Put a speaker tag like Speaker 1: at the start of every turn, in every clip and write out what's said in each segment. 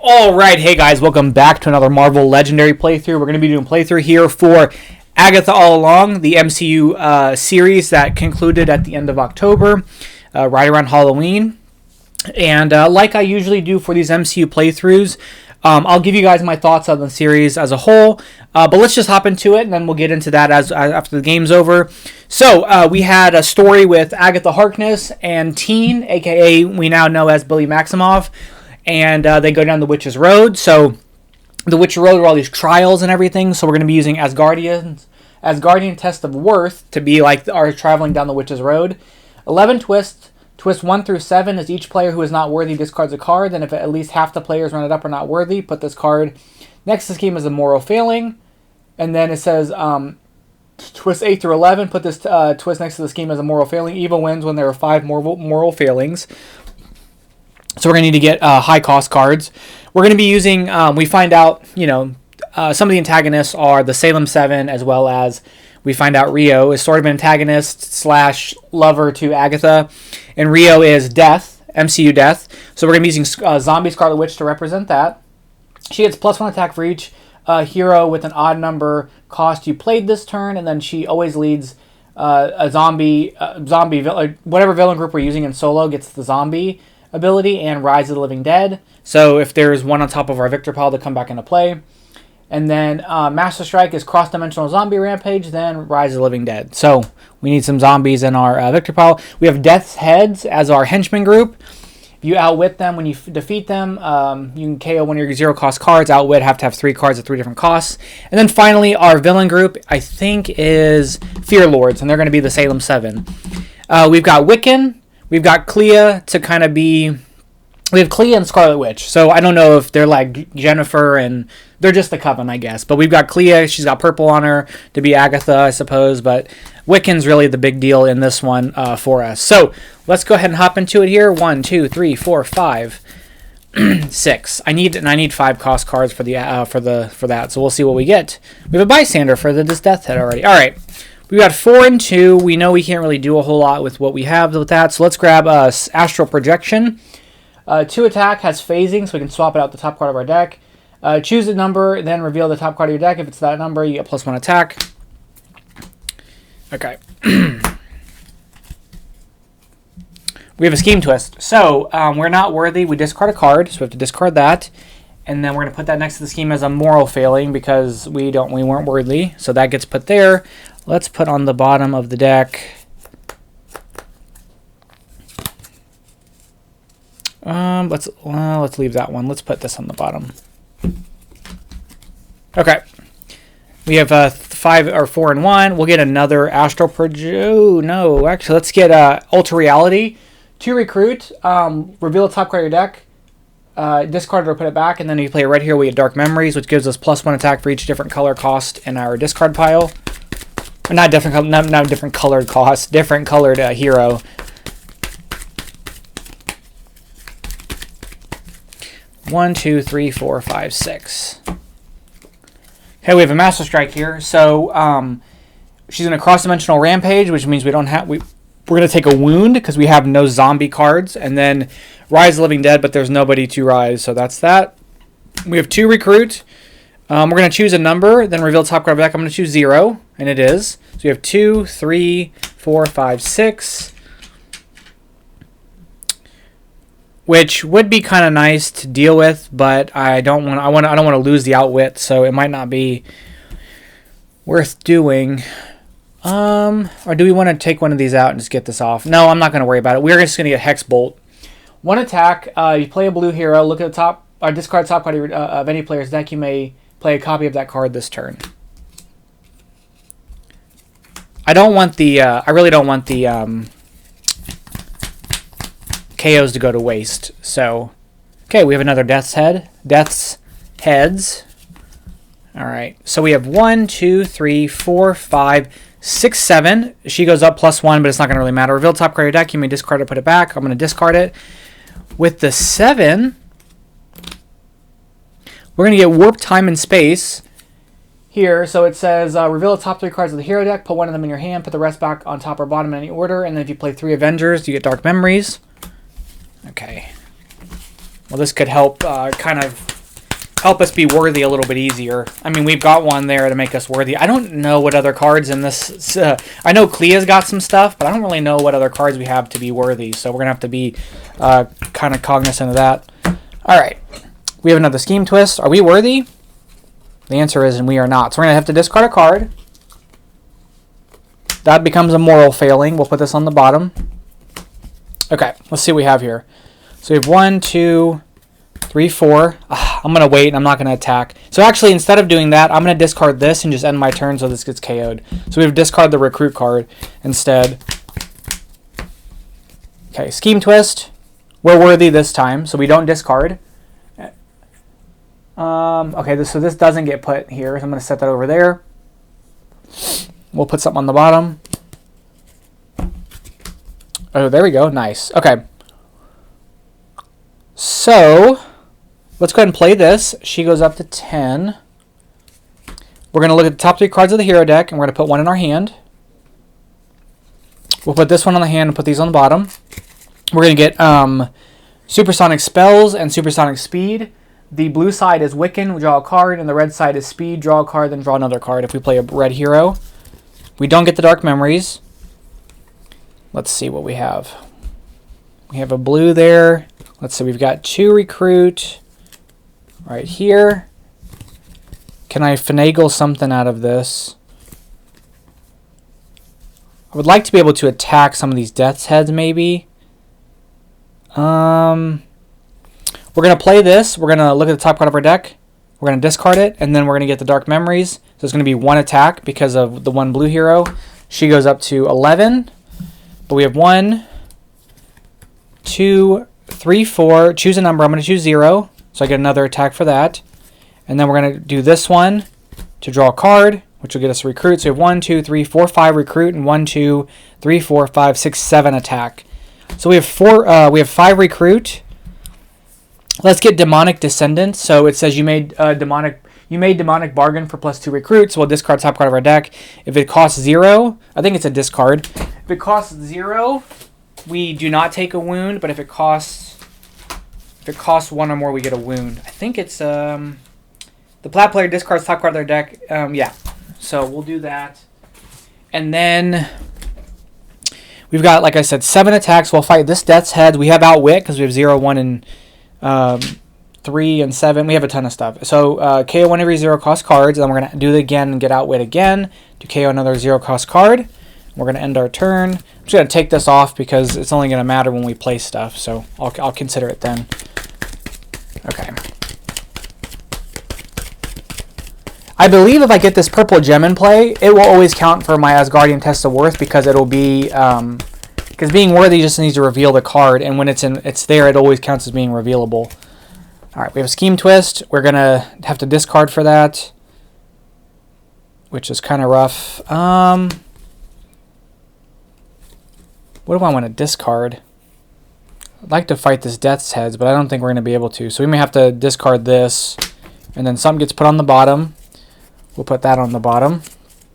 Speaker 1: Alright, hey guys, welcome back to another Marvel Legendary playthrough. We're going to be doing a playthrough here for Agatha All Along, the MCU series that concluded at the end of October, right around Halloween. And like I usually do for these MCU playthroughs, I'll give you guys my thoughts on the series as a whole, but let's just hop into it, and then we'll get into that after the game's over. So, we had a story with Agatha Harkness and Teen, aka we now know as Billy Maximoff, and they go down the Witch's Road. So the Witch's Road are all these trials and everything, so we're going to be using Asgardian Test of Worth to be like our traveling down the Witch's Road. 11 twists. Twist 1 through 7 is each player who is not worthy discards a card, and if at least half the players run it up are not worthy, put this card next to the scheme as a moral failing. And then it says twist 8 through 11, put this twist next to the scheme as a moral failing. Evil wins when there are 5 moral failings. So we're going to need to get high cost cards. We're going to be using, we find out, some of the antagonists are the Salem 7, as well as we find out Rio is sort of an antagonist / lover to Agatha. And Rio is Death, MCU Death. So we're going to be using Zombie Scarlet Witch to represent that. She gets +1 attack for each hero with an odd number cost you played this turn. And then she always leads a zombie, whatever villain group we're using in solo gets the zombie ability and Rise of the Living Dead. So if there's one on top of our Victor pile to come back into play. And then Master Strike is cross-dimensional zombie rampage, then Rise of the Living Dead. So we need some zombies in our Victor pile. We have Death's Heads as our Henchman group. If you outwit them when you defeat them, you can KO one of your 0-cost cards. Outwit have to have 3 cards at 3 different costs. And then finally, our villain group, I think, is Fear Lords, and they're going to be the Salem 7. We've got Wiccan. We've got Clea to kind of be... We have Clea and Scarlet Witch. So I don't know if they're like Jennifer and... They're just the Coven, I guess. But we've got Clea. She's got purple on her to be Agatha, I suppose. But Wiccan's really the big deal in this one for us. So let's go ahead and hop into it here. 1, 2, 3, 4, 5, 6. I need 5 cost cards for that. So we'll see what we get. We have a bystander for this Death Head already. All right. We got 4 and 2. We know we can't really do a whole lot with what we have with that. So let's grab Astral Projection. 2 attack has phasing, so we can swap it out the top card of our deck. Choose a number, then reveal the top card of your deck. If it's that number, you get +1 attack. Okay. We have a Scheme Twist. So we're not worthy. We discard a card, so we have to discard that. And then we're going to put that next to the scheme as a moral failing because we weren't worthy. So that gets put there. Let's put on the bottom of the deck. Let's leave that one. Let's put this on the bottom. Okay. We have 5 or 4 and 1. We'll get another Astral Oh no, actually, let's get Ultra Reality. 2 recruit. Reveal the top card of your deck. Discard it or put it back, and then if you play a red hero, we get Dark Memories, which gives us +1 attack for each different color cost in our discard pile. Or not different colored cost, different colored hero. One, 2, 3, 4, 5, 6. Okay, we have a Master Strike here. So she's in a cross-dimensional rampage, which means we're going to take a wound because we have no zombie cards, and then Rise of the Living Dead, but there's nobody to rise, so that's that. We have 2 recruit. We're going to choose a number, then reveal top card of the deck. I'm going to choose 0, and it is. So we have 2, 3, 4, 5, 6. Which would be kind of nice to deal with, but I don't want to lose the outwit, so it might not be worth doing. Or do we want to take one of these out and just get this off? No, I'm not going to worry about it. We're just going to get Hex Bolt. 1 attack. You play a blue hero. Look at the top, or discard top card of any player's deck. You may play a copy of that card this turn. I don't want the. I really don't want the. KOs to go to waste. So, okay, we have another Death's Heads. All right, so we have 1, 2, 3, 4, 5, 6, 7. She goes up +1, but it's not going to really matter. Reveal top card of your deck. You may discard it, put it back. I'm going to discard it. With the 7, we're going to get Warp Time and Space here. So it says reveal the top 3 cards of the hero deck. Put one of them in your hand. Put the rest back on top or bottom in any order. And then if you play 3 Avengers, you get Dark Memories. Okay. Well, this could help kind of help us be worthy a little bit easier. I mean, we've got one there to make us worthy. I don't know what other cards in this... I know Clea's got some stuff, but I don't really know what other cards we have to be worthy. So we're going to have to be kind of cognizant of that. All right. We have another Scheme Twist. Are we worthy? The answer is we are not. So we're going to have to discard a card. That becomes a moral failing. We'll put this on the bottom. Okay, let's see what we have here. So we have 1, 2, 3, 4. I'm going to wait. I'm not going to attack. So actually, instead of doing that, I'm going to discard this and just end my turn so this gets KO'd. So we have discard the Recruit card instead. Okay, Scheme Twist. We're worthy this time, so we don't discard. Okay, so this doesn't get put here, so I'm going to set that over there. We'll put something on the bottom. Oh, there we go. Nice. Okay. So, let's go ahead and play this. She goes up to 10. We're going to look at the top 3 cards of the hero deck, and we're going to put one in our hand. We'll put this one on the hand and put these on the bottom. We're going to get Supersonic Spells and Supersonic Speed. The blue side is Wiccan, we draw a card, and the red side is Speed, draw a card, then draw another card if we play a red hero. We don't get the Dark Memories. Let's see what we have. We have a blue there. Let's see, we've got 2 Recruit right here. Can I finagle something out of this? I would like to be able to attack some of these Death's Heads, maybe. We're going to play this. We're going to look at the top card of our deck. We're going to discard it, and then we're going to get the Dark Memories. So it's going to be 1 attack because of the 1 blue hero. She goes up to 11. But we have 1, 2, 3, 4. Choose a number. I'm going to choose 0. So I get another attack for that. And then we're going to do this one to draw a card, which will get us a Recruit. So we have 1, 2, 3, 4, 5 Recruit, and 1, 2, 3, 4, 5, 6, 7 attack. So we have 5 Recruit. Let's get Demonic Descendant. So it says you made Demonic Bargain for +2 Recruit. So we'll discard top card of our deck. If it costs 0, I think it's a discard. If it costs 0, we do not take a wound. But if it costs 1 or more, we get a wound. I think it's the plat player discards top card of their deck. Yeah. So we'll do that. And then we've got, like I said, 7 attacks. We'll fight this Death's Head. We have Outwit because we have 0, 1, and 3 and 7. We have a ton of stuff. So KO one every 0-cost cards. And then we're going to do it again and get Outwit again. To KO another 0-cost card. We're going to end our turn. I'm just going to take this off because it's only going to matter when we play stuff. So I'll consider it then. Okay. I believe if I get this purple gem in play, it will always count for my Asgardian Test of Worth because it'll be... because being worthy just needs to reveal the card, and when it's there, it always counts as being revealable. All right, we have a Scheme Twist. We're going to have to discard for that, which is kind of rough. What do I want to discard? I'd like to fight this Death's Heads, but I don't think we're going to be able to. So we may have to discard this, and then something gets put on the bottom. We'll put that on the bottom,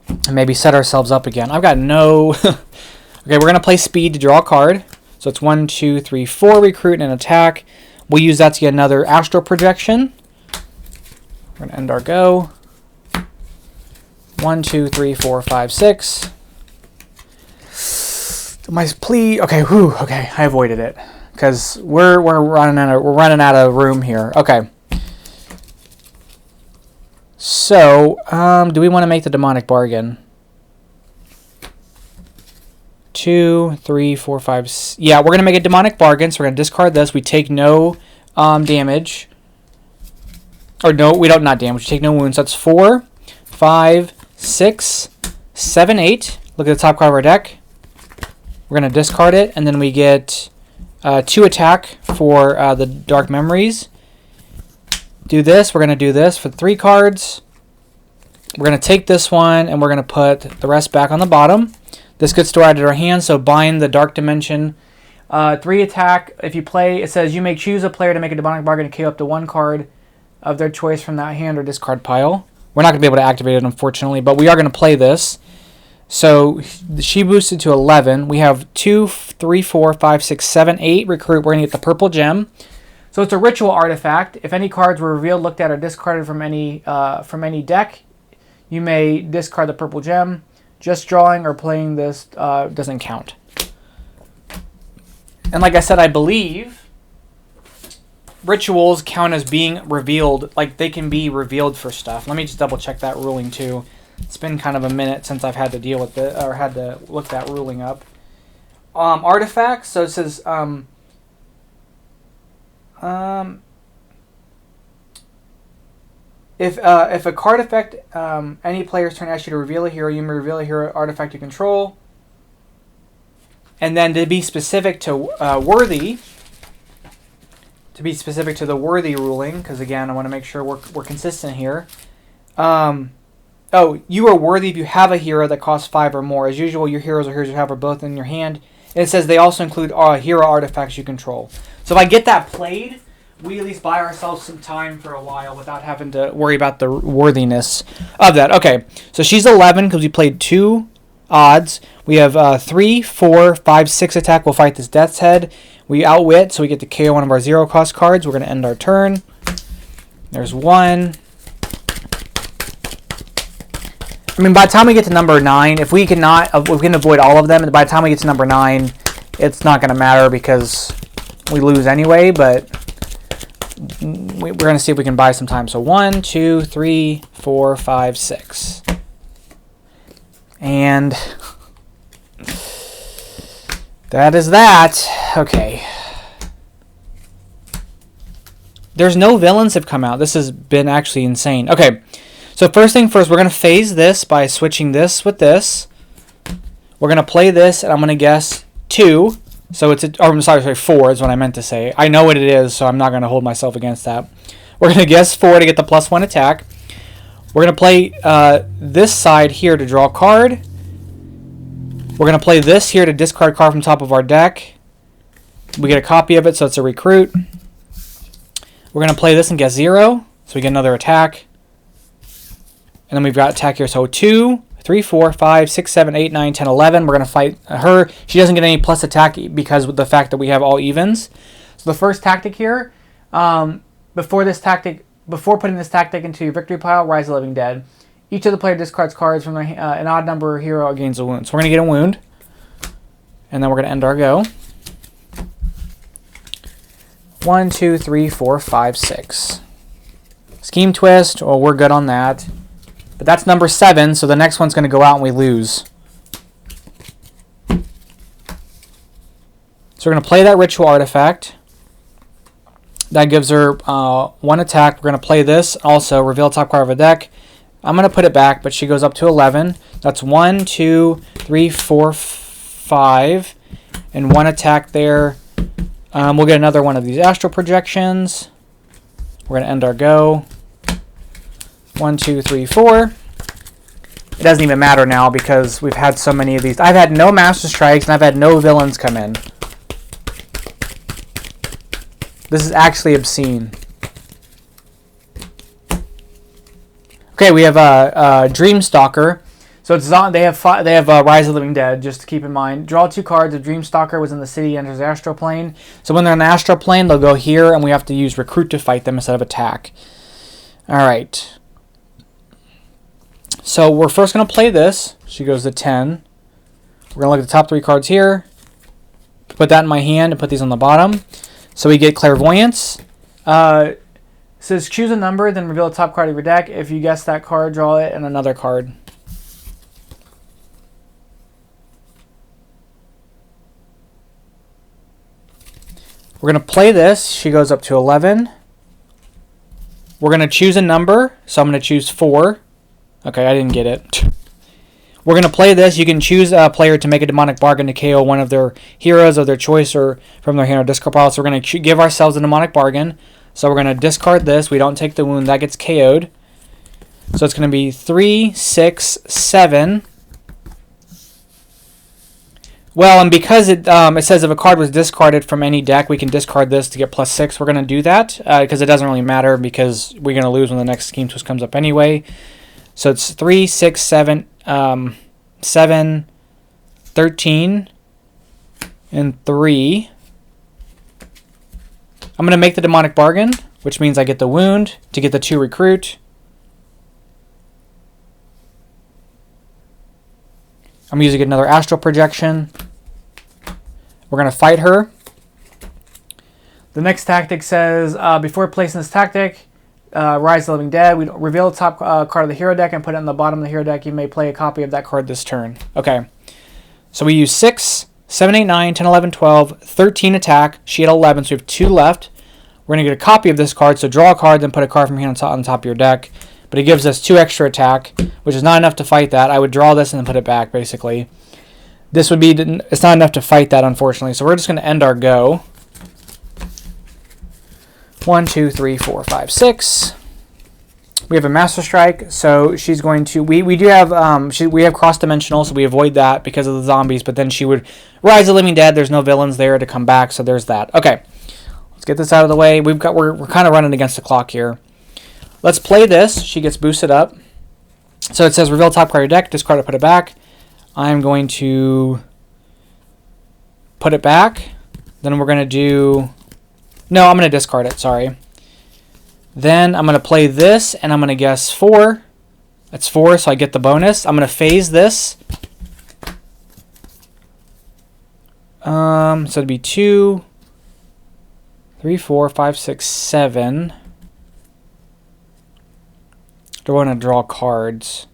Speaker 1: and maybe set ourselves up again. I've got no... Okay, we're going to play Speed to draw a card. So it's 1, 2, 3, 4 Recruit and an attack. We'll use that to get another Astral Projection. We're going to end our go. 1, 2, 3, 4, 5, 6. My plea. Okay, whew. Okay, I avoided it because we're running out of room here. Okay. So, do we want to make the Demonic Bargain? 2, 3, 4, 5. Yeah, we're going to make a Demonic Bargain, so we're going to discard this. We take no damage. Or no, we don't, not damage. We take no wounds. That's 4, 5, 6, 7, 8. Look at the top card of our deck. We're going to discard it, and then we get 2 attack for the Dark Memories. Do this. We're going to do this for 3 cards. We're going to take this one, and we're going to put the rest back on the bottom. This gets stored in our hand, so bind the Dark Dimension. 3 attack. If you play, it says you may choose a player to make a Demonic Bargain and KO up to 1 card of their choice from that hand or discard pile. We're not going to be able to activate it, unfortunately, but we are going to play this. So she boosted to 11. We have 2, 3, 4, 5, 6, 7, 8 recruit. We're going to get the purple gem. So So it's a ritual artifact. If any cards were revealed, looked at, or discarded from any deck, you may discard the purple gem. Just drawing or playing this doesn't count. And like I said, I believe rituals count as being revealed. Like, they can be revealed for stuff. Let me just double check that ruling too. It's been kind of a minute since I've had to deal with it, or had to look that ruling up. Artifacts. So it says if a card effect any player's turn asks you to reveal a hero, you may reveal a hero artifact you control. And then to be specific to worthy, to be specific to the worthy ruling, because again, I want to make sure we're consistent here. Oh, you are worthy if you have a hero that costs 5 or more. As usual, your heroes or heroes you have are both in your hand. And it says they also include hero artifacts you control. So if I get that played, we at least buy ourselves some time for a while without having to worry about the worthiness of that. Okay, so she's 11 because we played 2 odds. We have 3, 4, 5, 6 attack. We'll fight this Death's Head. We outwit, so we get to KO one of our 0-cost cards. We're going to end our turn. There's 1. I mean, by the time we get to number 9, if we can avoid all of them, and by the time we get to number 9, it's not going to matter because we lose anyway, but we're going to see if we can buy some time. So 1, 2, 3, 4, 5, 6. And that is that. Okay. There's no villains have come out. This has been actually insane. Okay. So first thing first, we're going to phase this by switching this with this. We're going to play this, and I'm going to guess 2. So it's I'm sorry, 4 is what I meant to say. I know what it is, so I'm not going to hold myself against that. We're going to guess 4 to get the +1 attack. We're going to play this side here to draw a card. We're going to play this here to discard a card from top of our deck. We get a copy of it, so it's a recruit. We're going to play this and guess 0, so we get another attack. And then we've got attack here. So 2, 3, 4, 5, 6, 7, 8, 9, 10, 11. We're going to fight her. She doesn't get any plus attack because of the fact that we have all evens. So the first tactic here, before putting this tactic into your victory pile, Rise of the Living Dead. Each of the player discards cards from an odd number hero gains a wound. So we're going to get a wound. And then we're going to end our go. 1, 2, 3, 4, 5, 6. Scheme Twist. Well, we're good on that. But that's number 7, so the next one's going to go out and we lose. So we're going to play that Ritual Artifact. That gives her 1 attack. We're going to play this. Also, reveal top card of a deck. I'm going to put it back, but she goes up to 11. That's 1, 2, 3, 4, 5. And 1 attack there. We'll get another one of these Astral Projections. We're going to end our go. 1, 2, 3, 4. It doesn't even matter now because we've had so many of these. I've had no Master Strikes and I've had no villains come in. This is actually obscene. Okay, we have Dreamstalker. So it's they have Rise of the Living Dead. Just to keep in mind, draw 2 cards. If Dreamstalker was in the city, enters the astral plane. So when they're in the astral plane, they'll go here, and we have to use Recruit to fight them instead of attack. All right. So we're first going to play this. She goes to 10. We're going to look at the top 3 cards here. Put that in my hand and put these on the bottom. So we get Clairvoyance. It says choose a number, then reveal the top card of your deck. If you guess that card, draw it and another card. We're going to play this. She goes up to 11. We're going to choose a number. So I'm going to choose 4. Okay, I didn't get it. We're going to play this. You can choose a player to make a demonic bargain to KO one of their heroes of their choice or from their hand or discard pile. So we're going to give ourselves a demonic bargain. So we're going to discard this. We don't take the wound. That gets KO'd. So it's going to be 3, 6, 7. Well, and because it says if a card was discarded from any deck, we can discard this to get +6. We're going to do that because it doesn't really matter because we're going to lose when the next Scheme Twist comes up anyway. So it's 3, 6, 7, 7, 13, and 3. I'm going to make the demonic bargain, which means I get the wound to get the 2 recruit. I'm using another astral projection. We're going to fight her. The next tactic says, before placing this tactic, Rise of the Living Dead, we reveal the top card of the hero deck and put it in the bottom of the hero deck. You may play a copy of that card this turn. Okay. So we use 6, 7, 8, 9, 10, 11, 12, 13 attack. She had 11, so we have 2 left. We're going to get a copy of this card, so draw a card, then put a card from here on top of your deck. But it gives us 2 extra attack, which is not enough to fight that. I would draw this and then put it back, basically. This would be, it's not enough to fight that, unfortunately. So we're just going to end our go. 1, 2, 3, 4, 5, 6. We have a Master Strike, so she's going to... We do have we have cross-dimensional, so we avoid that because of the zombies. But then she would Rise of the Living Dead. There's no villains there to come back, so there's that. Okay, let's get this out of the way. We're kind of running against the clock here. Let's play this. She gets boosted up. So it says reveal top card of your deck, discard it, put it back. I'm going to put it back. Then we're going to do... No, I'm going to discard it, sorry. Then I'm going to play this, and I'm going to guess 4. That's 4, so I get the bonus. I'm going to phase this. So it'd be 2, 3, 4, 5, 6, 7. Do I want to draw cards?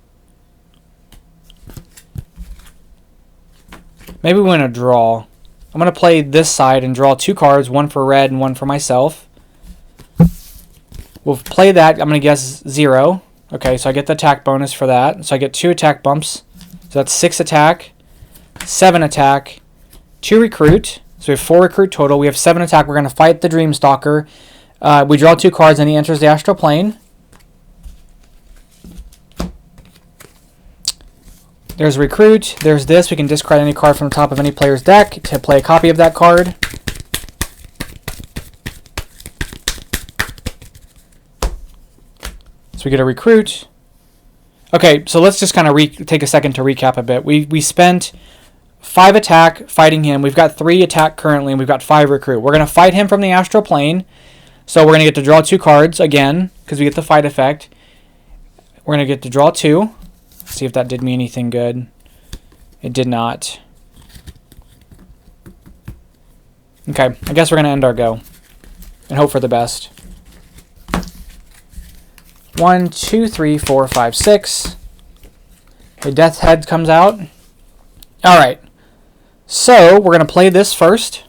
Speaker 1: Maybe we want to draw. I'm going to play this side and draw 2 cards, 1 for red and 1 for myself. We'll play that. I'm going to guess 0. Okay, so I get the attack bonus for that. So I get 2 attack bumps. So that's 6 attack, 7 attack, 2 recruit. So we have 4 recruit total. We have 7 attack. We're going to fight the Dreamstalker. We draw 2 cards and he enters the astral plane. There's recruit. There's this. We can discard any card from the top of any player's deck to play a copy of that card. So we get a recruit. Okay, so let's just kind of take a second to recap a bit. We spent 5 attack fighting him. We've got 3 attack currently, and we've got 5 recruit. We're going to fight him from the astral plane. So we're going to get to draw 2 cards again, because we get the fight effect. We're going to get to draw 2. See if that did me anything good. It did not. Okay, I guess we're going to end our go and hope for the best. 1, 2, 3, 4, 5, 6. The Death's Head comes out. Alright, so we're going to play this first.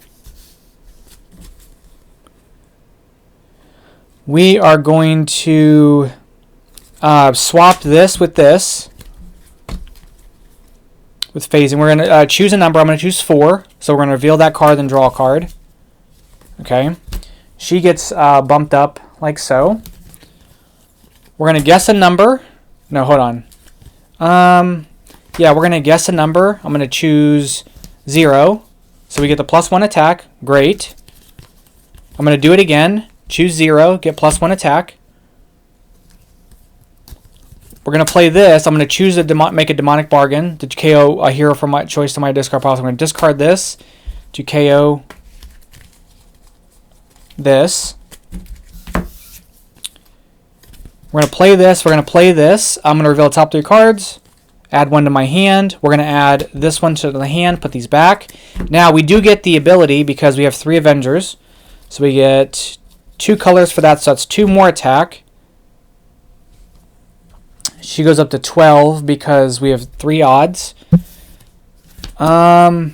Speaker 1: We are going to swap this with this. With phasing, we're going to choose a number. I'm going to choose 4. So we're going to reveal that card and draw a card. Okay. She gets bumped up like so. We're going to guess a number. No, hold on. Yeah, we're going to guess a number. I'm going to choose 0. So we get the +1 attack. Great. I'm going to do it again. Choose 0. Get +1 attack. We're going to play this. I'm going to choose make a demonic bargain to KO a hero from my choice to my discard pile. So I'm going to discard this to KO this. We're going to play this. We're going to play this. I'm going to reveal the top 3 cards. Add 1 to my hand. We're going to add this one to the hand. Put these back. Now, we do get the ability because we have 3 Avengers. So we get 2 colors for that. So that's 2 more attack. She goes up to 12 because we have 3 odds. So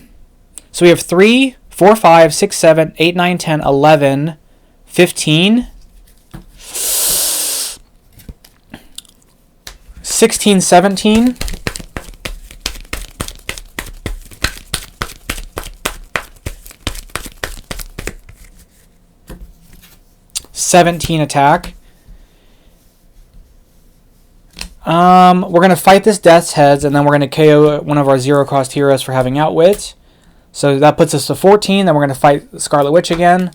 Speaker 1: we have 3, 4, 5, 6, 7, 8, 9, 10, 11, 15, 16, 17. (17) attack. We're going to fight this Death's Heads, and then we're going to KO one of our 0-cost heroes for having Outwit. So that puts us to 14. Then we're going to fight Scarlet Witch again.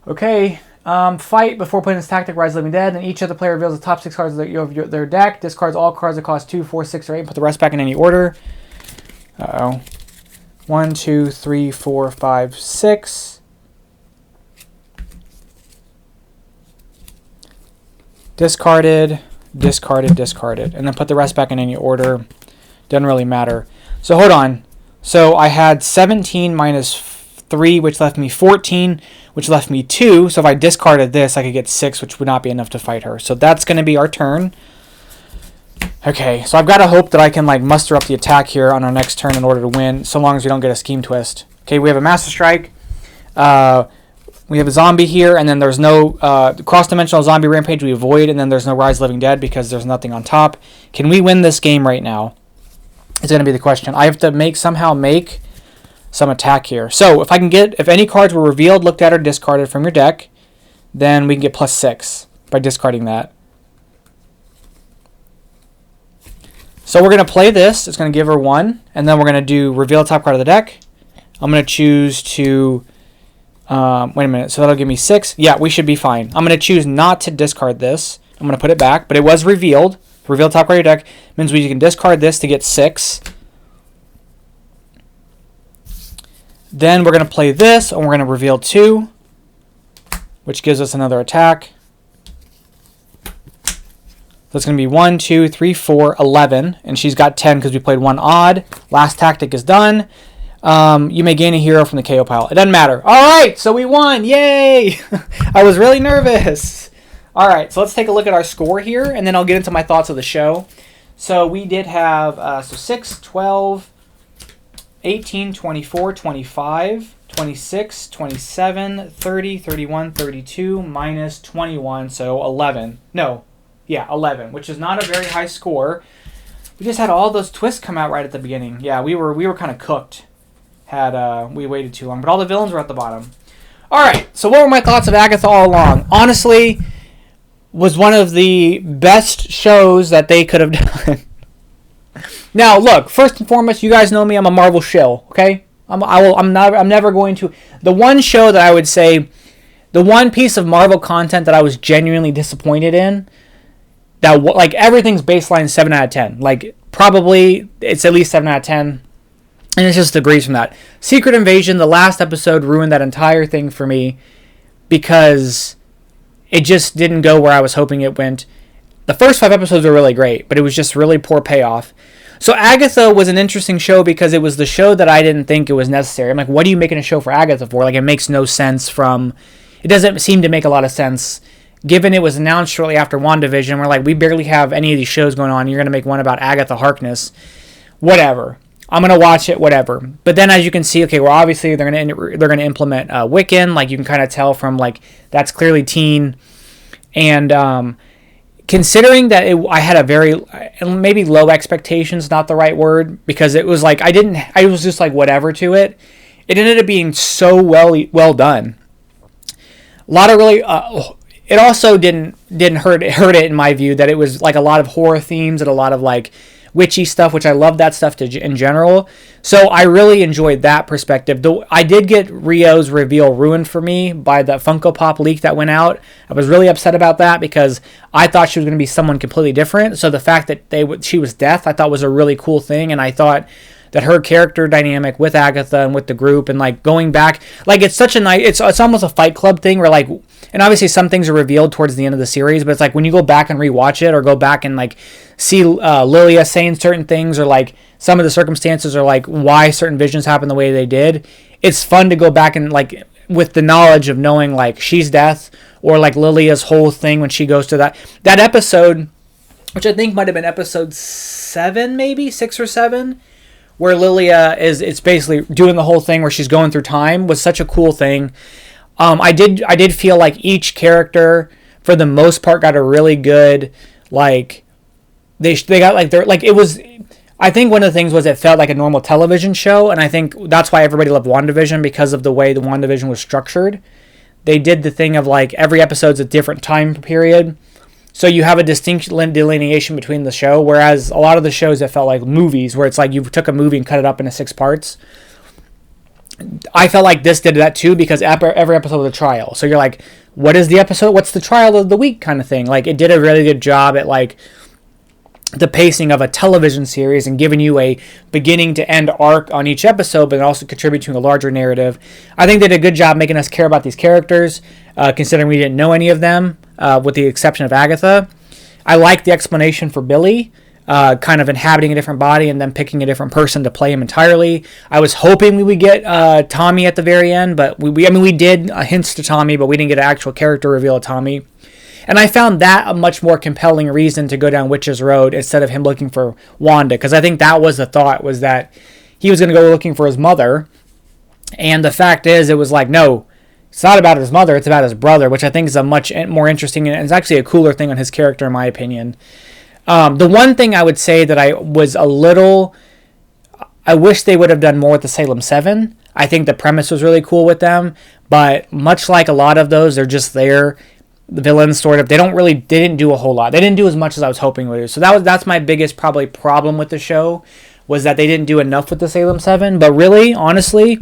Speaker 1: Okay. Fight before playing this tactic, Rise of the Living Dead. Then each other player reveals the top 6 cards of their deck. Discards all cards that cost 2, 4, 6, or 8. And put the rest back in any order. Uh-oh. 1, 2, 3, 4, 5, 6. Discarded, discarded, discarded. And then put the rest back in any order. Doesn't really matter. So hold on. So I had 17 minus 3, which left me 14, which left me 2. So if I discarded this, I could get 6, which would not be enough to fight her. So that's going to be our turn. Okay, so I've got to hope that I can like muster up the attack here on our next turn in order to win, so long as we don't get a scheme twist. Okay, we have a Master Strike. We have a zombie here, and then there's no cross-dimensional zombie rampage we avoid, and then there's no Rise of the Living Dead because there's nothing on top. Can we win this game right now? Is going to be the question. I have to somehow make some attack here. So if any cards were revealed, looked at, or discarded from your deck, then we can get +6 by discarding that. So we're going to play this. It's going to give her 1. And then we're going to do reveal top card of the deck. I'm going to choose to... wait a minute. So that'll give me 6. Yeah, we should be fine. I'm going to choose not to discard this. I'm going to put it back. But it was revealed. Reveal top card of your deck means we can discard this to get 6. Then we're going to play this. And we're going to reveal 2. Which gives us another attack. So it's going to be 1, 2, 3, 4, 11. And she's got 10 because we played 1 odd. Last tactic is done. You may gain a hero from the KO pile. It doesn't matter. All right, so we won. Yay! I was really nervous. All right, so let's take a look at our score here, and then I'll get into my thoughts of the show. So we did have 6, 12, 18, 24, 25, 26, 27, 30, 31, 32, minus 21, so 11. No. Yeah, 11, which is not a very high score. We just had all those twists come out right at the beginning. Yeah, we were kind of cooked. We waited too long, but all the villains were at the bottom. All right, so what were my thoughts of Agatha all along? Honestly, was one of the best shows that they could have done. Now, look, first and foremost, you guys know me. I'm a Marvel shill. Okay, I'm never going to. The one show that I would say, the one piece of Marvel content that I was genuinely disappointed in. That like everything's baseline 7 out of 10. Like probably it's at least 7 out of 10, and it's just degrees from that. Secret Invasion, the last episode ruined that entire thing for me because it just didn't go where I was hoping it went. The first 5 episodes were really great, but it was just really poor payoff. So Agatha was an interesting show because it was the show that I didn't think it was necessary. I'm like, what are you making a show for Agatha for? Like it makes no sense it doesn't seem to make a lot of sense. Given it was announced shortly after WandaVision, we're like, we barely have any of these shows going on. You're going to make one about Agatha Harkness. Whatever. I'm going to watch it, whatever. But then as you can see, okay, well, obviously they're going to implement Wiccan. Like you can kind of tell from like, that's clearly teen. And considering that I had a very, maybe low expectations, not the right word, because it was like, I was just like whatever to it. It ended up being so well done. A lot of really... It also didn't hurt it in my view that it was like a lot of horror themes and a lot of like witchy stuff, which I love that stuff in general. So I really enjoyed that perspective. Though I did get Rio's reveal ruined for me by the Funko Pop leak that went out. I was really upset about that because I thought she was going to be someone completely different. So the fact that she was Death, I thought was a really cool thing, and I thought that her character dynamic with Agatha and with the group and like going back, like it's such a nice, it's almost a Fight Club thing where like, and obviously some things are revealed towards the end of the series, but it's like when you go back and rewatch it or go back and like see Lilia saying certain things or like some of the circumstances or like why certain visions happen the way they did, it's fun to go back and like with the knowledge of knowing like she's Death or like Lilia's whole thing when she goes to that episode, which I think might have been episode 7, maybe 6 or 7. Where Lilia it's basically doing the whole thing where she's going through time was such a cool thing. I did feel like each character for the most part got a really good like they got like they're like it was. I think one of the things was it felt like a normal television show, and I think that's why everybody loved WandaVision because of the way the WandaVision was structured. They did the thing of like every episode's a different time period. So you have a distinct delineation between the show, whereas a lot of the shows that felt like movies, where it's like you took a movie and cut it up into 6 parts. I felt like this did that too because every episode was a trial. So you're like, what is the episode? What's the trial of the week kind of thing? Like it did a really good job at like the pacing of a television series and giving you a beginning to end arc on each episode, but also contributing to a larger narrative. I think they did a good job making us care about these characters, considering we didn't know any of them. with the exception of Agatha. I like the explanation for Billy, kind of inhabiting a different body and then picking a different person to play him entirely. I was hoping we would get Tommy at the very end, but we did hints to Tommy, but we didn't get an actual character reveal of Tommy. And I found that a much more compelling reason to go down Witch's Road instead of him looking for Wanda, because I think that was the thought, was that he was going to go looking for his mother. And the fact is, it was like, no, it's not about his mother, it's about his brother, which I think is a much more interesting, and it's actually a cooler thing on his character, in my opinion. The one thing I would say that I wish they would have done more with the Salem 7. I think the premise was really cool with them, but much like a lot of those, they're just there. The villains sort of, they didn't do a whole lot. They didn't do as much as I was hoping they would do. So that's my biggest probably problem with the show, was that they didn't do enough with the Salem 7. But really, honestly,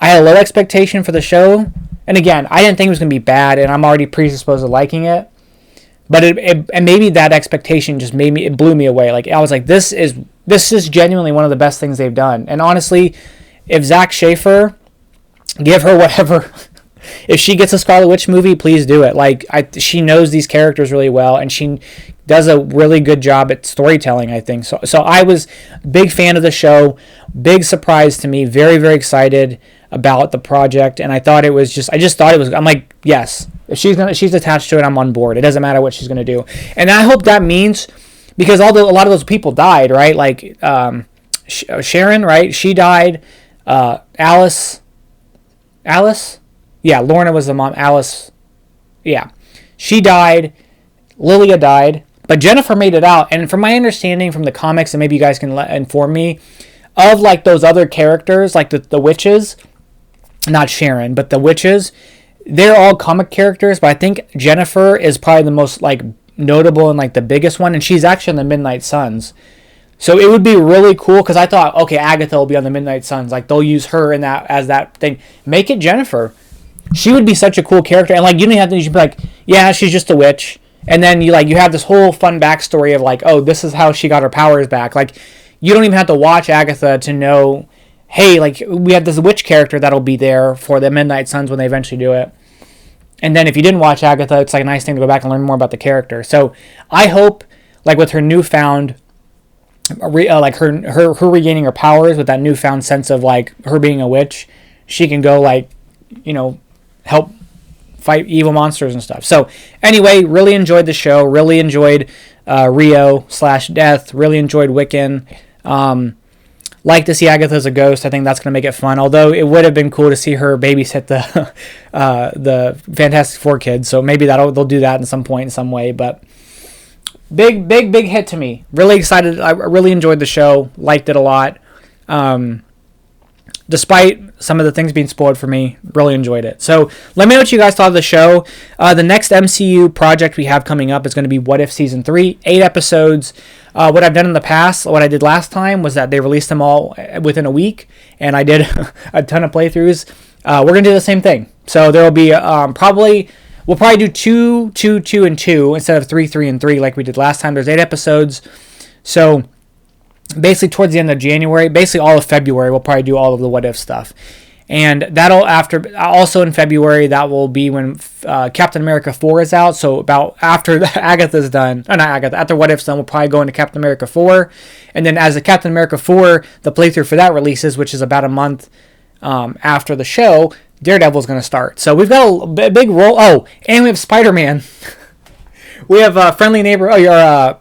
Speaker 1: I had a low expectation for the show. And again, I didn't think it was going to be bad, and I'm already predisposed to liking it. But and maybe that expectation just it blew me away. Like, I was like, this is genuinely one of the best things they've done. And honestly, if Zach Schaefer, give her whatever. If she gets a Scarlet Witch movie, please do it. Like, she knows these characters really well, and she does a really good job at storytelling, I think. So I was a big fan of the show. Big surprise to me. Very, very excited about the project, and I just thought it was. I'm like, yes, if she's attached to it, I'm on board. It doesn't matter what she's gonna do, and I hope that means, because a lot of those people died, right? Like Sharon, right? She died. Alice. Yeah, Lorna was the mom. Alice, yeah, she died. Lilia died, but Jennifer made it out. And from my understanding from the comics, and maybe you guys can inform me, of like those other characters, like the witches, not Sharon, but the witches, they're all comic characters. But I think Jennifer is probably the most like notable and like the biggest one, and she's actually in the Midnight Suns. So it would be really cool, because I thought, okay, Agatha will be on the Midnight Suns. Like, they'll use her in that as that thing. Make it Jennifer. She would be such a cool character, and like, you don't have to. You should be like, yeah, she's just a witch, and then you have this whole fun backstory of like, oh, this is how she got her powers back. Like, you don't even have to watch Agatha to know, hey, like, we have this witch character that'll be there for the Midnight Suns when they eventually do it. And then if you didn't watch Agatha, it's like a nice thing to go back and learn more about the character. So I hope, like, with her newfound, like her regaining her powers, with that newfound sense of like her being a witch, she can go like, help fight evil monsters and stuff. So anyway, really enjoyed the show. Really enjoyed Rio/Death. Really enjoyed Wiccan. Like to see Agatha as a ghost. I think that's going to make it fun. Although it would have been cool to see her babysit the Fantastic Four kids. So maybe they'll do that in some point in some way. But big hit to me. Really excited. I really enjoyed the show. Liked it a lot. Despite some of the things being spoiled for me, really enjoyed it. So let me know what you guys thought of the show. The next MCU project we have coming up is going to be What If Season 3. 8 episodes. What I've done in the past, what I did last time, was that they released them all within a week, and I did a ton of playthroughs. We're going to do the same thing. So there will be we'll probably do 2, 2, 2, and 2 instead of 3, 3, and 3 like we did last time. There's 8 episodes. So basically towards the end of January, basically all of February, we'll probably do all of the What If stuff. And also in February, that will be when Captain America 4 is out. So about after Agatha's done, not Agatha, after What If's done, we'll probably go into Captain America 4. And then as the Captain America 4, the playthrough for that releases, which is about a month after the show, Daredevil's going to start. So we've got a big roll. Oh, and we have Spider-Man. We have Friendly Neighbor. Oh,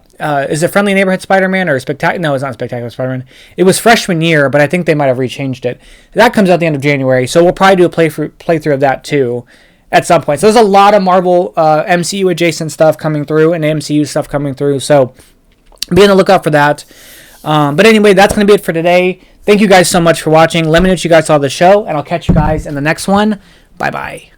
Speaker 1: is it Friendly Neighborhood Spider-Man or Spectacular? No, it's not Spectacular Spider-Man. It was freshman year, but I think they might have rechanged it. That comes out the end of January, so we'll probably do a playthrough of that too at some point. So there's a lot of Marvel MCU adjacent stuff coming through and MCU stuff coming through, so be on the lookout for that. But anyway, that's going to be it for today. Thank you guys so much for watching. Let me know what you guys saw of the show, and I'll catch you guys in the next one. Bye-bye.